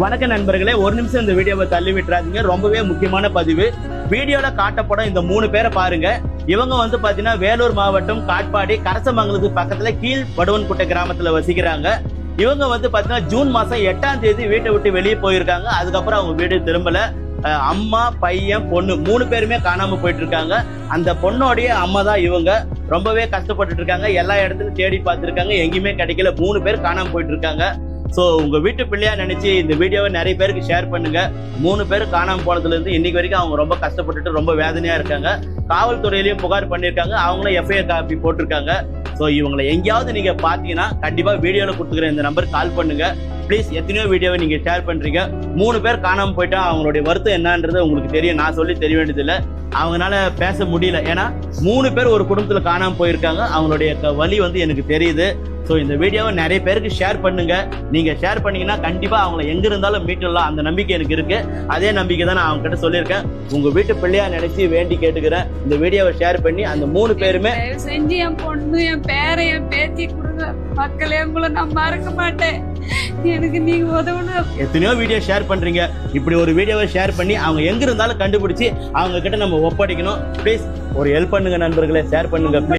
வணக்க நண்பர்களே, ஒரு நிமிஷம் இந்த வீடியோவை தள்ளி விட்டுறாதீங்க. ரொம்பவே முக்கியமான பதிவு. வீடியோல காட்டப்படும் இந்த 3 பேரை பாருங்க. இவங்க வந்து பாத்தீங்கன்னா வேலூர் மாவட்டம் காட்பாடி கரசமங்கலத்துக்கு பக்கத்துல கீழ் வடுவன்குட்டை கிராமத்துல வசிக்கிறாங்க. இவங்க வந்து பாத்தீங்கன்னா ஜூன் மாசம் 8ஆம் தேதி வீட்டை விட்டு வெளியே போயிருக்காங்க. அதுக்கப்புறம் அவங்க வீடு திரும்பல. அம்மா, பையன், பொண்ணு 3 பேருமே காணாம போயிட்டு இருக்காங்க. அந்த பொண்ணோடைய அம்மா தான் இவங்க. ரொம்பவே கஷ்டப்பட்டு இருக்காங்க. எல்லா இடத்துக்கும் தேடி பார்த்துருக்காங்க, எங்கேயுமே கிடைக்கல. 3 பேர் காணாம போயிட்டு இருக்காங்க. ஸோ உங்க வீட்டு பிள்ளையா நினைச்சு இந்த வீடியோவை நிறைய பேருக்கு ஷேர் பண்ணுங்க. 3 பேர் காணாம போனதுல இருந்து இன்னைக்கு வரைக்கும் அவங்க ரொம்ப கஷ்டப்பட்டுட்டு ரொம்ப வேதனையா இருக்காங்க. காவல்துறையிலயும் புகார் பண்ணியிருக்காங்க. அவங்களும் எஃப்ஐஆர் காப்பி போட்டிருக்காங்க. ஸோ இவங்களை எங்கேயாவது நீங்க பாத்தீங்கன்னா கண்டிப்பா வீடியோல கொடுத்துக்கிற இந்த நம்பருக்கு கால் பண்ணுங்க. ப்ளீஸ். எத்தனையோ வீடியோவை நீங்க ஷேர் பண்றீங்க. 3 பேர் காணாம போயிட்டா அவங்களுடைய வருத்தம் என்னன்றது உங்களுக்கு தெரியும். நான் சொல்லி தெரிய வேண்டியதில்லை. அவங்களால பேச முடியல. ஏன்னா 3 பேர் ஒரு குடும்பத்துல காணாம போயிருக்காங்க. அவங்களுடைய வலி வந்து எனக்கு தெரியுது. ஸோ இந்த வீடியோவை நிறைய பேருக்கு ஷேர் பண்ணுங்க. நீங்க ஷேர் பண்ணீங்கன்னா கண்டிப்பா அவங்களை எங்க இருந்தாலும் மீட்டலாம். அந்த நம்பிக்கை எனக்கு இருக்கு. அதே நம்பிக்கை தான் நான் அவங்க கிட்ட சொல்லியிருக்கேன். உங்க வீட்டு பிள்ளையா நினைச்சு வேண்டி கேட்டுக்கிறேன். இந்த வீடியோவை ஷேர் பண்ணி அந்த 3 பேருமே செஞ்சு என் பொண்ணு, என் பேரை, என் பேத்தி கொடுங்க. மக்களே, உங்களை நான் மறக்க மாட்டேன். எனக்கு நீங்க உதவணும். எத்தனையோ வீடியோ ஷேர் பண்றீங்க. இப்படி ஒரு வீடியோவை ஷேர் பண்ணி அவங்க எங்க இருந்தாலும் கண்டுபிடிச்சு அவங்க கிட்ட நம்ம ஒப்படைக்கணும். ப்ளீஸ் ஒரு ஹெல்ப் பண்ணுங்க நண்பர்களே, ஷேர் பண்ணுங்க.